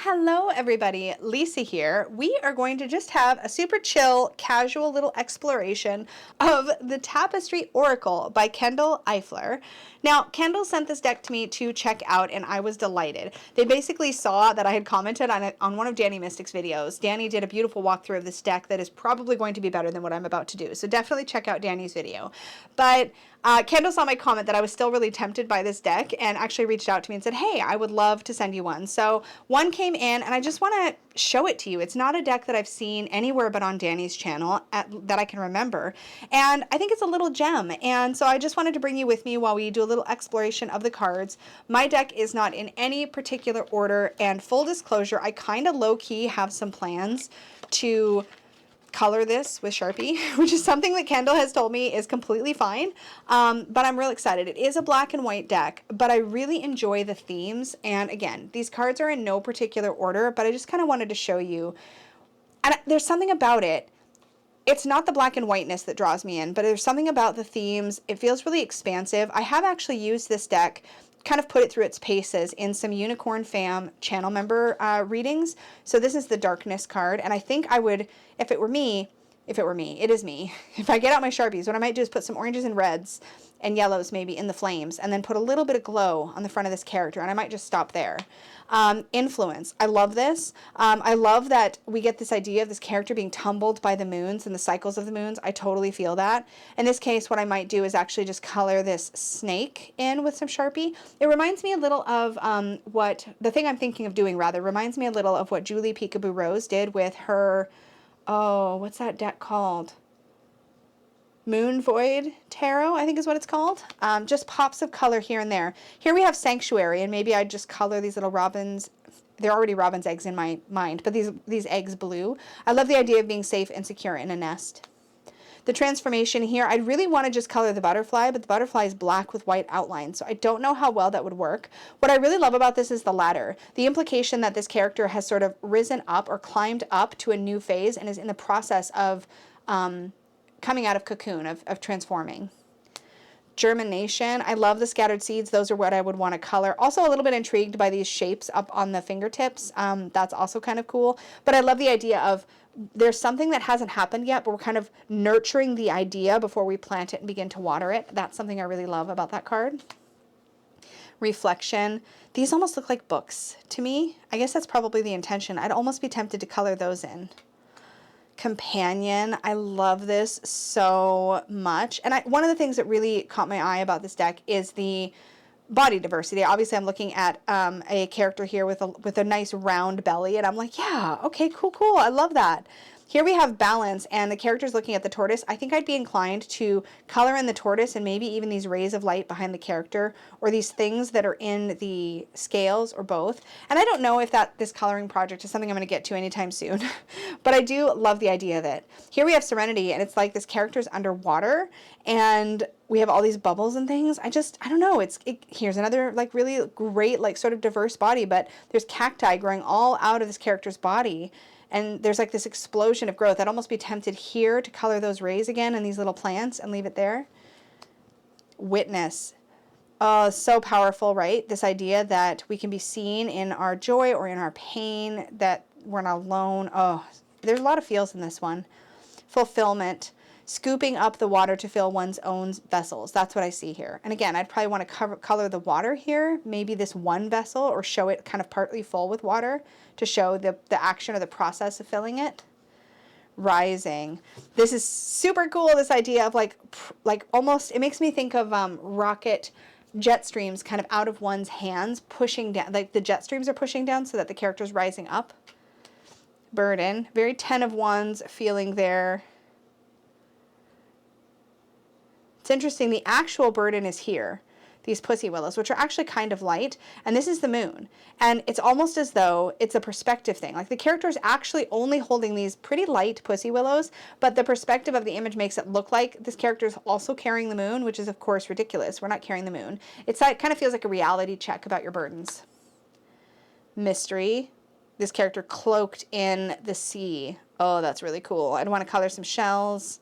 Hello everybody, Lisa here. We are going to just have a super chill, casual little exploration of the Tapestry Oracle by Kendall Eifler. Now, Kendall sent this deck to me to check out and I was delighted. They basically saw that I had commented on it on one of Danny Mystic's videos. Danny did a beautiful walkthrough of this deck that is probably going to be better than what I'm about to do, so definitely check out Danny's video. But Kendall saw my comment that I was still really tempted by this deck and actually reached out to me and said, hey, I would love to send you one. So one came in and I just want to show it to you. It's not a deck that I've seen anywhere but on Danny's channel that I can remember. And I think it's a little gem. And so I just wanted to bring you with me while we do a little exploration of the cards. My deck is not in any particular order, and full disclosure, I kind of low-key have some plans to color this with Sharpie, which is something that Kendall has told me is completely fine, but I'm real excited. It is a black and white deck, but I really enjoy the themes, and again, these cards are in no particular order, but I just kind of wanted to show you, and there's something about it. It's not the black and whiteness that draws me in, but there's something about the themes. It feels really expansive. I have actually used this deck, kind of put it through its paces in some Unicorn Fam channel member readings. So this is the Darkness card, and I think I would, if it is me, if I get out my Sharpies, what I might do is put some oranges and reds and yellows maybe in the flames, and then put a little bit of glow on the front of this character, and I might just stop there. Influence. I love this. I love that we get this idea of this character being tumbled by the moons and the cycles of the moons. I totally feel that. In this case, what I might do is actually just color this snake in with some Sharpie. It reminds me a little of the thing I'm thinking of doing, rather, reminds me a little of what Julie Peekaboo Rose did with her, oh, what's that deck called? Moon Void Tarot, I think is what it's called. Just pops of color here and there. Here we have Sanctuary, and maybe I'd just color these little robins. They're already robin's eggs in my mind, but these eggs blue. I love the idea of being safe and secure in a nest. The transformation here, I'd really want to just color the butterfly, but the butterfly is black with white outlines, so I don't know how well that would work. What I really love about this is the ladder. The implication that this character has sort of risen up or climbed up to a new phase and is in the process of coming out of cocoon, of transforming. Germination. I love the scattered seeds. Those are what I would want to color. Also a little bit intrigued by these shapes up on the fingertips. That's also kind of cool. But I love the idea of there's something that hasn't happened yet, but we're kind of nurturing the idea before we plant it and begin to water it. That's something I really love about that card. Reflection. These almost look like books to me. I guess that's probably the intention. I'd almost be tempted to color those in. Companion. I love this so much. And one of the things that really caught my eye about this deck is the body diversity. Obviously, I'm looking at a character here with a nice round belly, and I'm like, yeah, okay, cool. I love that. Here we have balance, and the character's looking at the tortoise. I think I'd be inclined to color in the tortoise and maybe even these rays of light behind the character, or these things that are in the scales, or both. And I don't know if this coloring project is something I'm going to get to anytime soon, but I do love the idea of it. Here we have Serenity, and it's like this character's underwater, and we have all these bubbles and things. I don't know. Here's another like really great, like sort of diverse body, but there's cacti growing all out of this character's body. And there's like this explosion of growth. I'd almost be tempted here to color those rays again in these little plants and leave it there. Witness. Oh, so powerful, right? This idea that we can be seen in our joy or in our pain, that we're not alone. Oh, there's a lot of feels in this one. Fulfillment. Scooping up the water to fill one's own vessels. That's what I see here. And again, I'd probably want to color the water here, maybe this one vessel, or show it kind of partly full with water to show the action or the process of filling it. Rising. This is super cool, this idea of like almost, it makes me think of rocket jet streams kind of out of one's hands, pushing down, like the jet streams are pushing down so that the character's rising up. Burden. Very 10 of Wands feeling there. It's interesting, the actual burden is here, these pussy willows, which are actually kind of light, and this is the moon. And it's almost as though it's a perspective thing. Like the character is actually only holding these pretty light pussy willows, but the perspective of the image makes it look like this character is also carrying the moon, which is of course ridiculous. We're not carrying the moon. It kind of feels like a reality check about your burdens. Mystery. This character cloaked in the sea. Oh, that's really cool. I'd want to color some shells,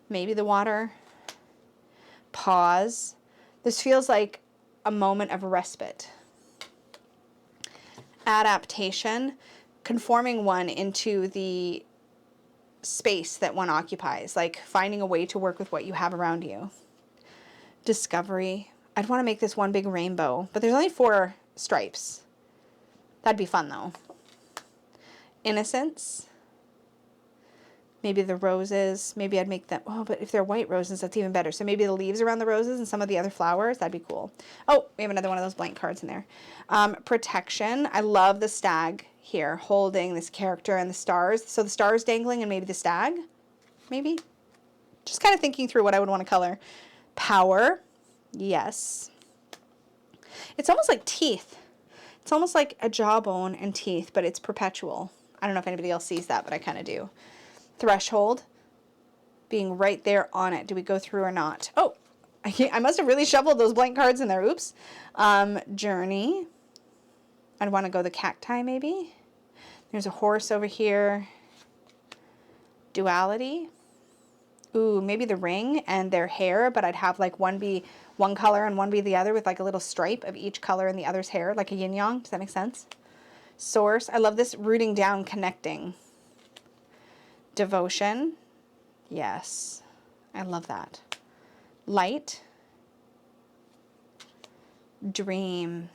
maybe the water. Pause. This feels like a moment of respite. adaptation, conforming one into the space that one occupies, like finding a way to work with what you have around you. Discovery. I'd want to make this one big rainbow, but there's only 4 stripes. That'd be fun though. Innocence. Maybe the roses. Maybe I'd make them. Oh, but if they're white roses, that's even better. So maybe the leaves around the roses and some of the other flowers. That'd be cool. Oh, we have another one of those blank cards in there. Protection. I love the stag here holding this character and the stars. So the stars dangling and maybe the stag. Maybe. Just kind of thinking through what I would want to color. Power. Yes. It's almost like teeth. It's almost like a jawbone and teeth, but it's perpetual. I don't know if anybody else sees that, but I kind of do. Threshold. Being right there on it. Do we go through or not? Oh, I must have really shoveled those blank cards in there. Oops. Journey. I'd want to go the cacti maybe. There's a horse over here. Duality. Ooh, maybe the ring and their hair, but I'd have like one be one color and one be the other with like a little stripe of each color in the other's hair, like a yin yang. Does that make sense? Source. I love this rooting down, connecting. Devotion. Yes. I love that. Light. Dream.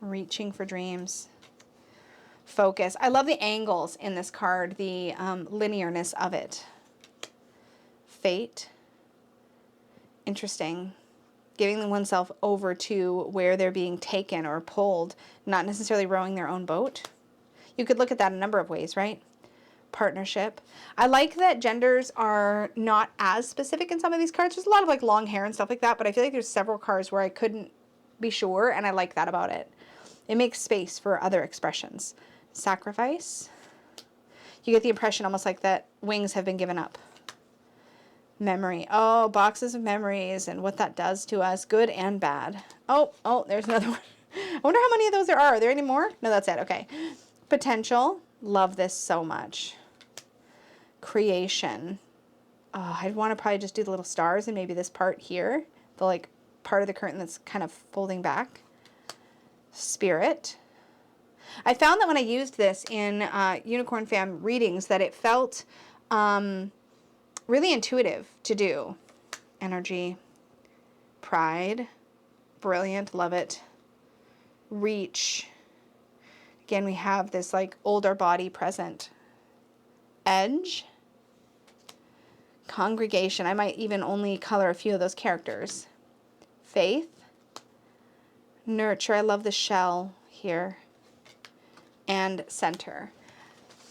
Reaching for dreams. Focus. I love the angles in this card, the linearness of it. Fate. Interesting. Giving oneself over to where they're being taken or pulled, not necessarily rowing their own boat. You could look at that a number of ways, right? Partnership. I like that genders are not as specific in some of these cards. There's a lot of like long hair and stuff like that, but I feel like there's several cards where I couldn't be sure, and I like that about it. It makes space for other expressions. Sacrifice. You get the impression almost like that wings have been given up. Memory. Oh, boxes of memories and what that does to us, good and bad. Oh, there's another one. I wonder how many of those there are. Are there any more? No, that's it. Okay. Potential. Love this so much. Creation. Oh, I'd want to probably just do the little stars and maybe this part here, the like part of the curtain that's kind of folding back. Spirit. I found that when I used this in Unicorn Fam readings that it felt really intuitive to do. Energy. Pride. Brilliant. Love it. Reach. Again, we have this like older body present. Edge. Congregation. I might even only color a few of those characters. Faith. Nurture. I love the shell here. And center.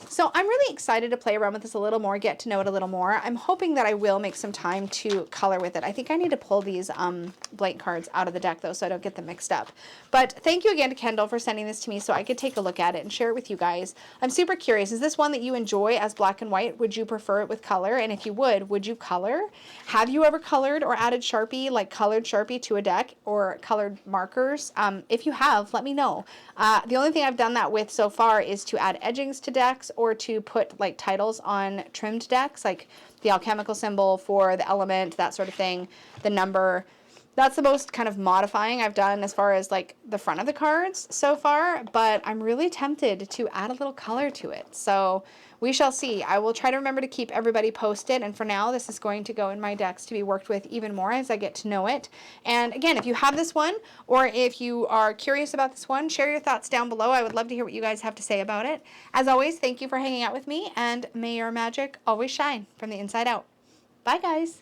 So I'm really excited to play around with this a little more, get to know it a little more. I'm hoping that I will make some time to color with it. I think I need to pull these blank cards out of the deck though, so I don't get them mixed up. But thank you again to Kendall for sending this to me so I could take a look at it and share it with you guys. I'm super curious. Is this one that you enjoy as black and white? Would you prefer it with color? And if you would you color? Have you ever colored or added Sharpie, like colored Sharpie to a deck or colored markers? If you have, let me know. The only thing I've done that with so far is to add edgings to decks or to put like titles on trimmed decks, like the alchemical symbol for the element, that sort of thing, the number. That's the most kind of modifying I've done as far as like the front of the cards so far, but I'm really tempted to add a little color to it. So we shall see. I will try to remember to keep everybody posted, and for now this is going to go in my decks to be worked with even more as I get to know it. And again, if you have this one or if you are curious about this one, share your thoughts down below. I would love to hear what you guys have to say about it. As always, thank you for hanging out with me, and may your magic always shine from the inside out. Bye guys.